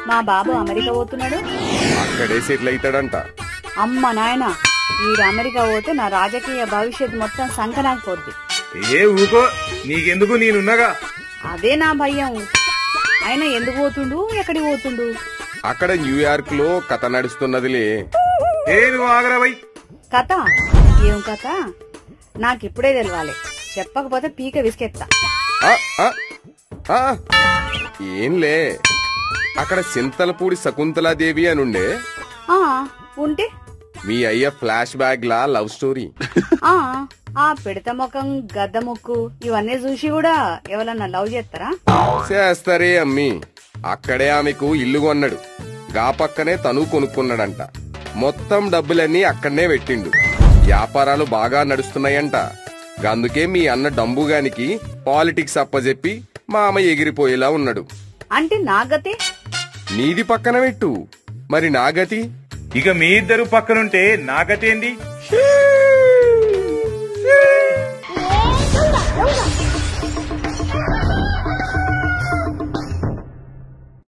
మా బాబు అమెరికా పోతున్నాడు. అక్కడే సెటిల్ అవుతాడంట. అమ్మ నాయన, వీడు అమెరికా పోతే నా రాజకీయ భవిష్యత్ మొత్తం సంకనాకపోద్ది. ఏ ఊకో, నీకెందుకు, నేనున్నాగా. అదే నా భయం. ఆయన ఎందుకు పోతుండు, ఎక్కడికి పోతుండు? అక్కడ న్యూయార్క్ లో కథ నడుస్తున్నదిలే. నువ్వు ఆగరావై. కథ? ఏం కథ? నాకిప్పుడే తెలవాలి. చెప్పకపోతే పీక విసికెత్తా. ఆ, ఆ, ఆ, ఏంలే, అక్కడ చింతలపూడి శకుంతలాదేవి అనుండే. ఆ ఉంటే మీ అయ్య ఫ్లాష్ బ్యాక్ లా లవ్ స్టోరీ. ఆ పిడత ముఖం, గద్ద ముక్కు ఇవన్నీ చూసి కూడా ఎవరన్నా లవ్ చేస్తారా? చేస్తారే అమ్మి. అక్కడే ఆమెకు ఇల్లు కొన్నాడు. గా పక్కనే తను కొనుక్కున్నాడంట. మొత్తం డబ్బులన్నీ అక్కడనే పెట్టిండు. వ్యాపారాలు బాగా నడుస్తున్నాయంట. అందుకే మీ అన్న డంబుగానికి పాలిటిక్స్ అప్పజెప్పి మామ ఎగిరిపోయేలా ఉన్నాడు. అంటే నా గతి? నీది పక్కన పెట్టు, మరి నా గతి? ఇక మీ ఇద్దరు పక్కనుంటే నా గతేంది?